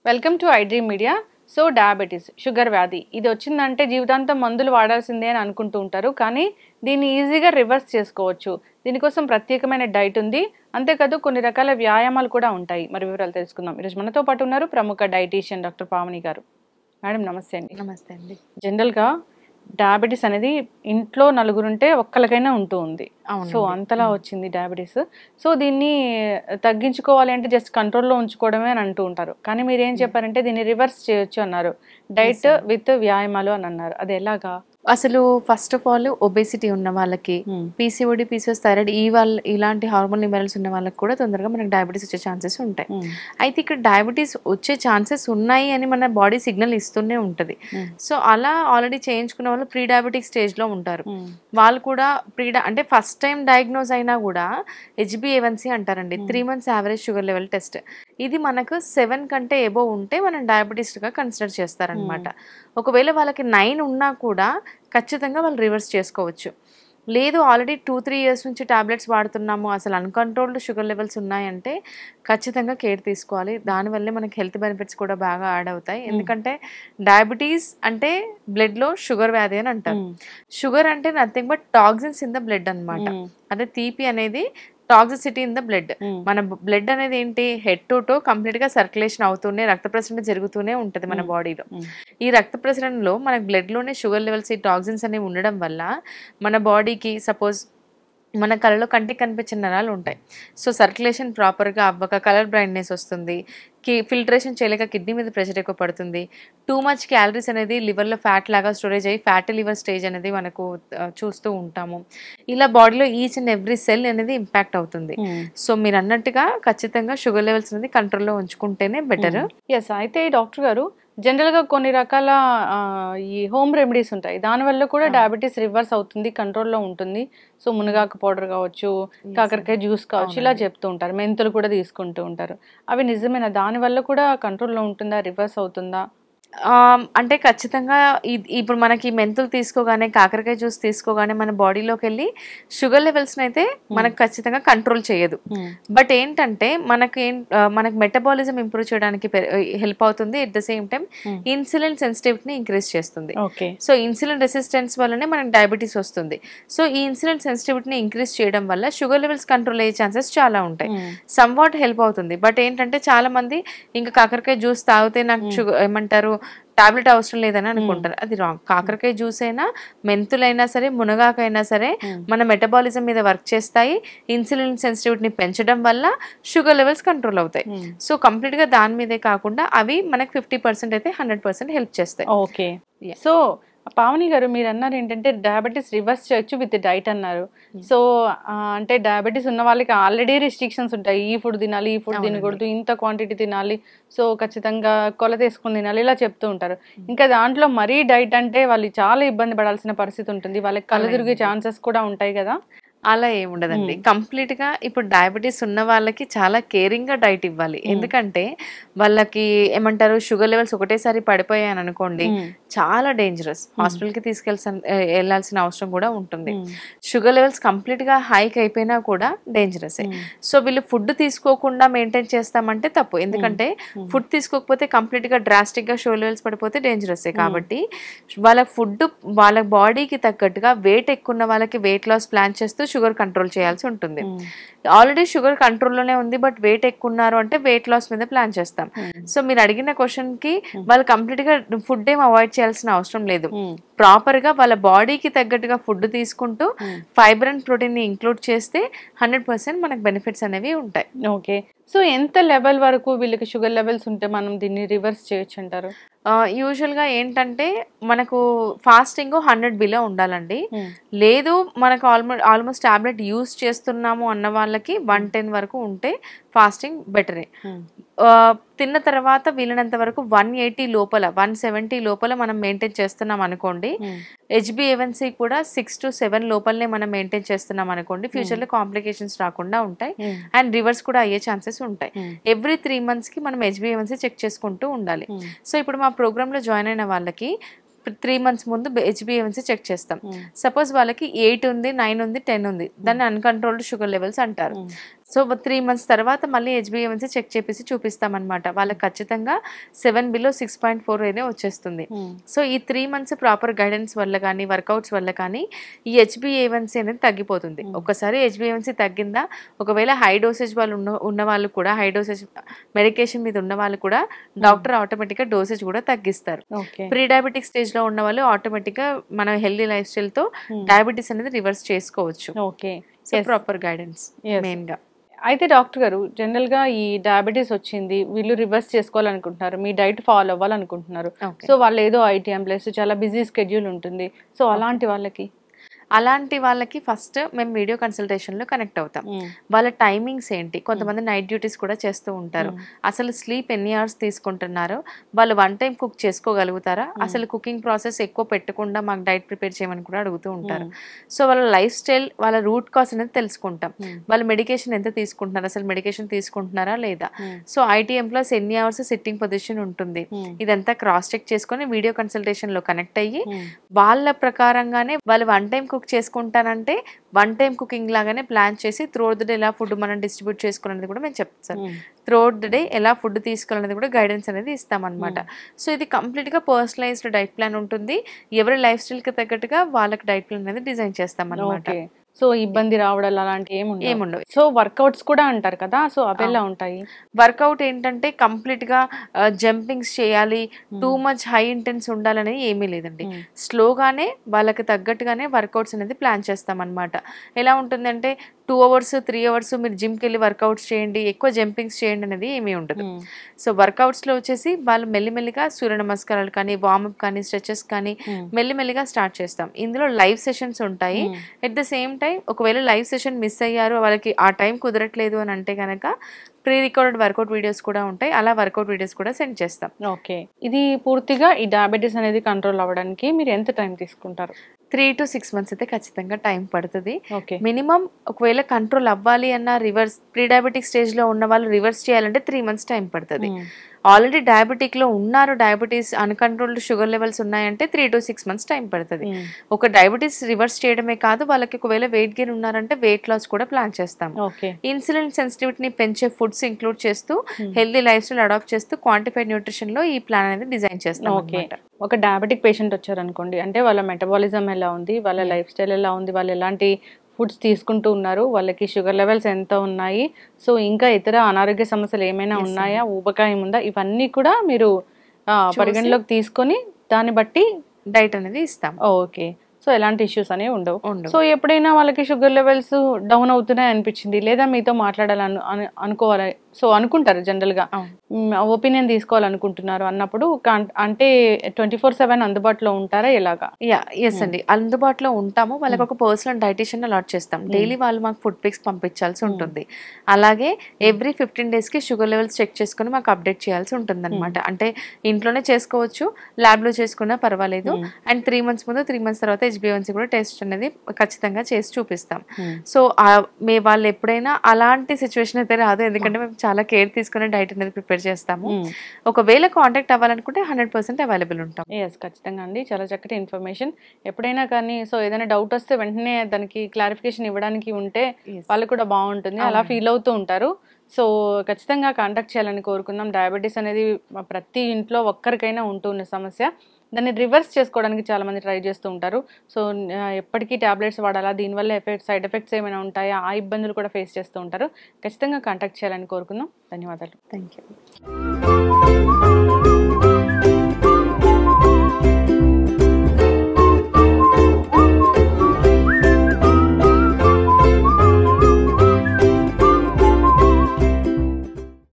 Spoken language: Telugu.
Welcome to iDream media. So diabetes, sugar వ్యాధి ఇది వచ్చిందంటే జీవితాంతం మందులు వాడాల్సిందే అని అనుకుంటూ ఉంటారు. కానీ దీన్ని ఈజీగా రివర్స్ చేసుకోవచ్చు. దీనికోసం ప్రత్యేకమైన డైట్ ఉంది. అంతేకాదు కొన్ని రకాల వ్యాయామాలు కూడా ఉంటాయి. మరి వివరాలు తెలుసుకుందాం. ఈరోజు మనతో పాటు ఉన్నారు ప్రముఖ డైటీషియన్ డాక్టర్ పావని గారు. మేడం నమస్తే అండి. నమస్తే అండి. జనరల్గా డయాబెటీస్ అనేది ఇంట్లో నలుగురుంటే ఒక్కరికైనా ఉంటూ ఉంది. సో అంతలా వచ్చింది డయాబెటీస్. సో దీన్ని తగ్గించుకోవాలి అంటే జస్ట్ కంట్రోల్లో ఉంచుకోవడమే అని అంటూ ఉంటారు. కానీ మీరు ఏం చెప్పారంటే దీన్ని రివర్స్ చేయొచ్చు అన్నారు. డైట్ విత్ వ్యాయామాలు అని అన్నారు. అది ఎలాగా? అసలు ఫస్ట్ ఆఫ్ ఆల్ ఒబేసిటీ ఉన్న వాళ్ళకి, పీసీఓడి, పీసీఓఎస్, థైరాయిడ్ ఇలాంటి హార్మోన్ ఇంబ్యాలెన్స్ ఉన్న వాళ్ళకి కూడా తొందరగా మనకి డయాబెటీస్ వచ్చే ఛాన్సెస్ ఉంటాయి. అయితే ఇక్కడ డయాబెటీస్ వచ్చే ఛాన్సెస్ ఉన్నాయి అని మన బాడీ సిగ్నల్ ఇస్తూనే ఉంటుంది. సో అలా ఆల్రెడీ చేయించుకున్న వాళ్ళు ప్రీ డయాబెటిక్ స్టేజ్లో ఉంటారు. వాళ్ళు కూడా అంటే ఫస్ట్ టైం డయాగ్నోజ్ అయినా కూడా HbA1c అంటారండి, 3 months average sugar level test. ఇది మనకు 7 కంటే ఎబో ఉంటే మనం డయాబెటీస్గా కన్సిడర్ చేస్తారనమాట. ఒకవేళ వాళ్ళకి 9 ఉన్నా కూడా ఖచ్చితంగా వాళ్ళు రివర్స్ చేసుకోవచ్చు. లేదు ఆల్రెడీ 2-3 years నుంచి టాబ్లెట్స్ వాడుతున్నాము, అసలు అన్కంట్రోల్డ్ షుగర్ లెవెల్స్ ఉన్నాయంటే ఖచ్చితంగా కేర్ తీసుకోవాలి. దానివల్లే మనకి హెల్త్ బెనిఫిట్స్ కూడా బాగా యాడ్ అవుతాయి. ఎందుకంటే డయాబెటీస్ అంటే బ్లడ్లో షుగర్ వ్యాధి అని అంటారు. షుగర్ అంటే nothing but toxins in the blood అనమాట. అదే తీపి అనేది టాక్సిసిటీ ఇన్ ద బ్లడ్. మన బ్లడ్ అనేది ఏంటి, హెడ్ టు టో కంప్లీట్ గా సర్క్యులేషన్ అవుతూనే, రక్త ప్రసరణ జరుగుతూనే ఉంటది మన బాడీలో. ఈ రక్త ప్రసరణలో మన బ్లడ్ లోనే షుగర్ లెవెల్స్, ఈ టాక్సిన్స్ అనేవి ఉండడం వల్ల మన బాడీకి సపోజ్ మన కళ్ళలో కంటికి కనిపించిన నరాలు ఉంటాయి. సో సర్క్యులేషన్ ప్రాపర్గా అవ్వక కలర్ బ్రైట్నెస్ వస్తుంది, ఫిల్టరేషన్ చేయలేక కిడ్నీ మీద ప్రెషర్ ఎక్కువ పడుతుంది, టూ మచ్ క్యాలరీస్ అనేది లివర్లో ఫ్యాట్ లాగా స్టోరేజ్ అయ్యి ఫ్యాటీ లివర్ స్టేజ్ అనేది మనకు చూస్తూ ఉంటాము. ఇలా బాడీలో ఈచ్ అండ్ ఎవ్రీ సెల్ అనేది ఇంపాక్ట్ అవుతుంది. సో మీరు అన్నట్టుగా ఖచ్చితంగా షుగర్ లెవెల్స్ అనేది కంట్రోల్లో ఉంచుకుంటేనే బెటర్. ఎస్. అయితే డాక్టర్ గారు జనరల్గా కొన్ని రకాల ఈ హోమ్ రెమెడీస్ ఉంటాయి, దానివల్ల కూడా డయాబెటీస్ రివర్స్ అవుతుంది, కంట్రోల్లో ఉంటుంది. సో మునగాకు పౌడర్ కావచ్చు, కాకరకాయ జ్యూస్ కావచ్చు, ఇలా చెప్తూ ఉంటారు. మెంతులు కూడా తీసుకుంటూ ఉంటారు. అవి నిజమేనా? దానివల్ల కూడా కంట్రోల్లో ఉంటుందా, రివర్స్ అవుతుందా? అంటే ఖచ్చితంగా ఇప్పుడు మనకి మెంతులు తీసుకోగానే, కాకరకాయ జ్యూస్ తీసుకోగానే మన బాడీలోకి వెళ్ళి షుగర్ లెవెల్స్ని అయితే మనకు ఖచ్చితంగా కంట్రోల్ చేయదు. బట్ ఏంటంటే మనకు మెటబాలిజం ఇంప్రూవ్ చేయడానికి హెల్ప్ అవుతుంది. At the same time insulin సెన్సిటివిటీని ఇంక్రీజ్ చేస్తుంది. సో ఇన్సులిన్ రెసిస్టెన్స్ వల్లనే మనకి డయాబెటీస్ వస్తుంది. సో ఈ ఇన్సులిన్ సెన్సిటివిటీని ఇంక్రీజ్ చేయడం వల్ల షుగర్ లెవెల్స్ కంట్రోల్ అయ్యే ఛాన్సెస్ చాలా ఉంటాయి. సమ్ వాట్ హెల్ప్ అవుతుంది. బట్ ఏంటంటే చాలా మంది ఇంకా కాకరకాయ జ్యూస్ తాగితే నాకు షుగర్ ఏమంటారు టాబ్లెట్ అవసరం లేదని అనుకుంటారు. అది రాంగ్. కాకరకాయ జ్యూస్ అయినా, మెంతులైనా సరే, మునగాకైనా సరే మన మెటబాలిజం మీద వర్క్ చేస్తాయి. ఇన్సులిన్ సెన్సిటివిటీని పెంచడం వల్ల షుగర్ లెవెల్స్ కంట్రోల్ అవుతాయి. సో కంప్లీట్ గా దాని మీదే కాకుండా అవి మనకి 50% అయితే 100% హెల్ప్ చేస్తాయి. ఓకే. సో పావని గారు మీరు అన్నారు ఏంటంటే డయాబెటీస్ రివర్స్ చేయొచ్చు విత్ డైట్ అన్నారు. సో అంటే డయాబెటీస్ ఉన్న వాళ్ళకి ఆల్రెడీ రిస్ట్రిక్షన్స్ ఉంటాయి, ఈ ఫుడ్ తినాలి, ఈ ఫుడ్ తినకూడదు, ఇంత క్వాంటిటీ తినాలి, సో ఖచ్చితంగా కొలత వేసుకుని తినాలి, ఇలా చెప్తూ ఉంటారు. ఇంకా దాంట్లో మరీ డైట్ అంటే వాళ్ళు చాలా ఇబ్బంది పడాల్సిన పరిస్థితి ఉంటుంది. వాళ్ళకి కళ్ళు తిరిగే ఛాన్సెస్ కూడా ఉంటాయి కదా. అలా ఏముండదండి. కంప్లీట్ గా ఇప్పుడు డయాబెటీస్ ఉన్న వాళ్ళకి చాలా కేరింగ్ గా డైట్ ఇవ్వాలి. ఎందుకంటే వాళ్ళకి ఏమంటారు, షుగర్ లెవెల్స్ ఒకటేసారి పడిపోయాయని అనుకోండి, చాలా డేంజరస్. హాస్పిటల్ కి వెళ్ళాల్సిన అవసరం కూడా ఉంటుంది. షుగర్ లెవెల్స్ కంప్లీట్ గా హైక్ అయిపోయినా కూడా డేంజరస్. సో వీళ్ళు ఫుడ్ తీసుకోకుండా మెయింటైన్ చేస్తామంటే తప్పు. ఎందుకంటే ఫుడ్ తీసుకోకపోతే కంప్లీట్ గా డ్రాస్టిక్ గా షుగర్ లెవెల్స్ పడిపోతే డేంజరస్. కాబట్టి వాళ్ళ ఫుడ్ వాళ్ళ బాడీకి తగ్గట్టుగా వెయిట్ ఎక్కువ ఉన్న వాళ్ళకి వెయిట్ లాస్ ప్లాన్ చేస్తూ షుగర్ కంట్రోల్ చేయాల్సి ఉంటుంది. ఆల్రెడీ షుగర్ కంట్రోల్లోనే ఉంది బట్ వెయిట్ ఎక్కువ ఉన్నారు అంటే వెయిట్ లాస్ మీద ప్లాన్ చేస్తాం. సో మీరు అడిగిన క్వశ్చన్ కి వాళ్ళు కంప్లీట్ గా ఫుడ్ ఏం అవాయిడ్ చేయాల్సిన అవసరం లేదు. ప్రాపర్ గా వాళ్ళ బాడీకి తగ్గట్టుగా ఫుడ్ తీసుకుంటూ ఫైబర్ అండ్ ప్రోటీన్ ని ఇంక్లూడ్ చేస్తే 100% మనకు బెనిఫిట్స్ అనేవి ఉంటాయి. ఓకే. సో ఎంత లెవెల్ వరకు వీళ్ళకి షుగర్ లెవెల్స్ ఉంటే మనం దీన్ని రివర్స్ చేయొచ్చు అంటారు? యూజువల్గా ఏంటంటే మనకు ఫాస్టింగ్ 100 బిలో ఉండాలండి. లేదు మనకు ఆల్మోస్ట్ టాబ్లెట్ యూస్ చేస్తున్నాము అన్న వాళ్ళకి 110 వరకు ఉంటే ఫాస్టింగ్ బెటరే. తిన్న తర్వాత వీలైనంత వరకు 180 లోపల 170 లోపల మనం మెయింటైన్ చేస్తున్నాం అనుకోండి. HbA1c కూడా 6 to 7 లోపలనే మనం మెయింటైన్ చేస్తున్నాం అనుకోండి, ఫ్యూచర్లో కాంప్లికేషన్స్ రాకుండా ఉంటాయి అండ్ రివర్స్ కూడా అయ్యే ఛాన్సెస్ ఉంటాయి. ఎవ్రీ 3 months కి మనం HbA1c చెక్ చేసుకుంటూ ఉండాలి. సో ఇప్పుడు మా ప్రోగ్రాంలో జాయిన్ అయిన వాళ్ళకి 3 months ముందు HbA1c చెక్ చేస్తాం. సపోజ్ వాళ్ళకి 8 ఉంది, 9 ఉంది, 10 ఉంది, దాన్ని అన్కంట్రోల్డ్ షుగర్ లెవెల్స్ అంటారు. సో 3 months తర్వాత మళ్ళీ HbA1c చెక్ చేసి చూపిస్తామన్నమాట. వాళ్ళకి ఖచ్చితంగా 7 బిలో 6.4 అయినా వచ్చేస్తుంది. సో ఈ 3 months ప్రాపర్ గైడెన్స్ వల్ల కానీ వర్కౌట్స్ వల్ల కానీ ఈ HbA1c అనేది తగ్గిపోతుంది. ఒకసారి HbA1c తగ్గిందా, ఒకవేళ హై డోసేజ్ వాళ్ళు ఉన్న వాళ్ళు కూడా, హై డోసేజ్ మెడికేషన్ మీద ఉన్న వాళ్ళు కూడా డాక్టర్ ఆటోమేటిక్గా డోసేజ్ కూడా తగ్గిస్తారు. ప్రీ డయాబెటిక్ స్టేజ్ లో ఉన్న వాళ్ళు ఆటోమేటిక్గా మన హెల్దీ లైఫ్ స్టైల్ తో డయాబెటీస్ అనేది రివర్స్ చేసుకోవచ్చు. Okay, so proper guidance main గా. అయితే డాక్టర్ గారు, జనరల్గా ఈ డయాబెటీస్ వచ్చింది, వీళ్ళు రివర్స్ చేసుకోవాలనుకుంటున్నారు, మీ డైట్ ఫాలో అవ్వాలనుకుంటున్నారు. సో వాళ్ళు ఏదో ITM ప్లస్ చాలా బిజీ స్కెడ్యూల్ ఉంటుంది. సో అలాంటి వాళ్ళకి ఫస్ట్ మేము వీడియో కన్సల్టేషన్లో కనెక్ట్ అవుతాం. వాళ్ళ టైమింగ్స్ ఏంటి, కొంతమంది నైట్ డ్యూటీస్ కూడా చేస్తూ ఉంటారు, అసలు స్లీప్ ఎన్ని అవర్స్ తీసుకుంటున్నారో, వాళ్ళు 1 time కుక్ చేసుకోగలుగుతారా, అసలు కుకింగ్ ప్రాసెస్ ఎక్కువ పెట్టకుండా మాకు డైట్ ప్రిపేర్ చేయమని కూడా అడుగుతూ ఉంటారు. సో వాళ్ళ లైఫ్ స్టైల్, వాళ్ళ రూట్ కాజ్ అనేది తెలుసుకుంటాం. వాళ్ళు మెడికేషన్ ఎంత తీసుకుంటున్నారు, అసలు మెడికేషన్ తీసుకుంటున్నారా లేదా, సో ITM ప్లస్ ఎన్ని అవర్స్ సిట్టింగ్ పొజిషన్ ఉంటుంది, ఇదంతా క్రాస్ చెక్ చేసుకొని వీడియో కన్సల్టేషన్లో కనెక్ట్ అయ్యి వాళ్ళ ప్రకారంగానే వాళ్ళు 1 time కుక్ చేసుకుంటానంటే 1 time కుకింగ్ లాగానే ప్లాన్ చేసి త్రూఅవుట్ ద డే ఎలా ఫుడ్ మనం డిస్ట్రిబ్యూట్ చేసుకోవాలనేది కూడా మేము చెప్తాం. త్రూఅవుట్ ద డే ఎలా ఫుడ్ తీసుకోవాలనేది కూడా గైడెన్స్ అనేది ఇస్తామన్నమాట. సో ఇది కంప్లీట్గా పర్సనలైజ్డ్ డైట్ ప్లాన్ ఉంటుంది. ఎవరి లైఫ్ స్టైల్కి తగ్గట్టుగా వాళ్ళకి డైట్ ప్లాన్ అనేది డిజైన్ చేస్తాం అన్నమాట. సో ఇబ్బంది రావడాలు అలాంటివి ఏముండవు. సో వర్కౌట్స్ కూడా అంటారు కదా, సో అవి ఎలా ఉంటాయి? వర్కౌట్ ఏంటంటే కంప్లీట్ గా జంపింగ్స్ చేయాలి, టూ మచ్ హై ఇంటెన్స్ ఉండాలనేది ఏమీ లేదండి. స్లోగానే వాళ్ళకి తగ్గట్టుగానే వర్కౌట్స్ అనేది ప్లాన్ చేస్తాం అనమాట. ఎలా ఉంటుందంటే 2 hours 3 hours మీరు జిమ్కి వెళ్ళి వర్కౌట్స్ చేయండి, ఎక్కువ జంపింగ్స్ చేయండి అనేది ఏమీ ఉండదు. సో వర్కౌట్స్లో వచ్చేసి వాళ్ళు మెల్లిమెల్లిగా సూర్య నమస్కారాలు కానీ, వార్మప్ కానీ, స్ట్రెచెస్ కానీ మెల్లిమెల్లిగా స్టార్ట్ చేస్తాం. ఇందులో లైవ్ సెషన్స్ ఉంటాయి. ఎట్ ద సేమ్ టైం ఒకవేళ లైవ్ సెషన్ మిస్ అయ్యారు, వాళ్ళకి ఆ టైం కుదరట్లేదు అని అంటే కనుక ప్రీ రికార్డెడ్ వర్కౌట్ వీడియోస్ కూడా ఉంటాయి. అలా వర్కౌట్ వీడియోస్ కూడా సెండ్ చేస్తాం. ఓకే, ఇది పూర్తిగా ఈ డయాబెటీస్ అనేది కంట్రోల్ అవ్వడానికి మీరు ఎంత టైం తీసుకుంటారు? 3 to 6 months అయితే ఖచ్చితంగా టైం పడుతుంది. మినిమం ఒకవేళ కంట్రోల్ అవ్వాలి అన్న, రివర్స్ ప్రీ డయాబెటిక్ స్టేజ్ లో ఉన్న వాళ్ళు రివర్స్ చేయాలంటే 3 months టైం పడుతుంది. ఆల్రెడీ డయాబెటిక్ లో ఉన్నారు, డయాబెటీస్ అన్కంట్రోల్డ్ షుగర్ లెవెల్స్ ఉన్నాయంటే 3 to 6 months టైం పడుతుంది. ఒక డయాబెటీస్ రివర్స్ చేయడమే కాదు, వాళ్ళకి ఒకవేళ వెయిట్ గెయిన్ ఉన్నారంటే వెయిట్ లాస్ కూడా ప్లాన్ చేస్తాం. ఇన్సులిన్ సెన్సిటివిటీని పెంచే ఫుడ్స్ ఇంక్లూడ్ చేస్తూ, హెల్దీ లైఫ్ స్టైల్ అడాప్ట్ చేస్తూ, క్వాంటిఫైడ్ న్యూట్రిషన్ లో ఈ ప్లాన్ అనేది డిజైన్ చేస్తాం. ఒక డయాబెటిక్ పేషెంట్ వచ్చారనుకోండి, అంటే వాళ్ళ మెటబాలిజం ఎలా ఉంది, వాళ్ళ లైఫ్ స్టైల్ ఎలా ఉంది, వాళ్ళు ఎలాంటి ఫుడ్స్ తీసుకుంటూ ఉన్నారు, వాళ్ళకి షుగర్ లెవెల్స్ ఎంత ఉన్నాయి, సో ఇంకా ఇతర అనారోగ్య సమస్యలు ఏమైనా ఉన్నాయా, ఊబకాయం ఉందా, ఇవన్నీ కూడా మీరు పరిగణలోకి తీసుకొని దాన్ని బట్టి డైట్ అనేది ఇస్తాం. ఓకే, సో ఎలాంటి ఇష్యూస్ అనేవి ఉండవు. సో ఎప్పుడైనా వాళ్ళకి షుగర్ లెవెల్స్ డౌన్ అవుతున్నాయి అనిపించింది, లేదా మీతో మాట్లాడాలని అనుకోవాలి, సో అనుకుంటారు జనరల్ గా ఒపీనియన్ తీసుకోవాలనుకుంటున్నారు అన్నప్పుడు, అంటే 24/7 అందుబాటులో ఉంటారా ఎలాగా? ఎస్ అండి, అందుబాటులో ఉంటాము. వాళ్ళకి ఒక పర్సనల్ డైటీషియన్ అలాట్ చేస్తాం. డైలీ వాళ్ళు మాకు ఫుడ్ పిక్స్ పంపించాల్సి ఉంటుంది. అలాగే ఎవ్రీ 15 days కి షుగర్ లెవెల్స్ చెక్ చేసుకుని మాకు అప్డేట్ చేయాల్సి ఉంటుంది అనమాట. అంటే ఇంట్లోనే చేసుకోవచ్చు, ల్యాబ్ లో చేసుకున్నా పర్వాలేదు. అండ్ 3 months ముందు 3 months తర్వాత HbA1c కూడా టెస్ట్ అనేది ఖచ్చితంగా చేసి చూపిస్తాం. సో వాళ్ళు ఎప్పుడైనా అలాంటి సిచ్యువేషన్ అయితే రాదు, ఎందుకంటే మేము చాలా కేర్ తీసుకునే డైట్ అనేది ప్రిపేర్ చేస్తాము. ఒకవేళ కాంటాక్ట్ అవ్వాలనుకుంటే 100% అవైలబుల్ ఉంటాం. ఎస్, ఖచ్చితంగా అండి, చాలా చక్కటి ఇన్ఫర్మేషన్. ఎప్పుడైనా కానీ సో ఏదైనా డౌట్ వస్తే వెంటనే దానికి క్లారిఫికేషన్ ఇవ్వడానికి ఉంటే వాళ్ళు కూడా బాగుంటుంది, అలా ఫీల్ అవుతూ ఉంటారు. సో ఖచ్చితంగా కాంటాక్ట్ చేయాలని కోరుకుందాం. డయాబెటీస్ అనేది ప్రతి ఇంట్లో ఒక్కరికైనా ఉంటున్న సమస్య. దాన్ని రివర్స్ చేసుకోవడానికి చాలా మంది ట్రై చేస్తూ ఉంటారు. సో ఎప్పటికీ టాబ్లెట్స్ వాడాలా, దీనివల్ల సైడ్ ఎఫెక్ట్స్ ఏమైనా ఉంటాయా, ఆ ఇబ్బందులు కూడా ఫేస్ చేస్తూ ఉంటారు. ఖచ్చితంగా కాంటాక్ట్ చేయాలని కోరుకుందాం. ధన్యవాదాలు. Thank you.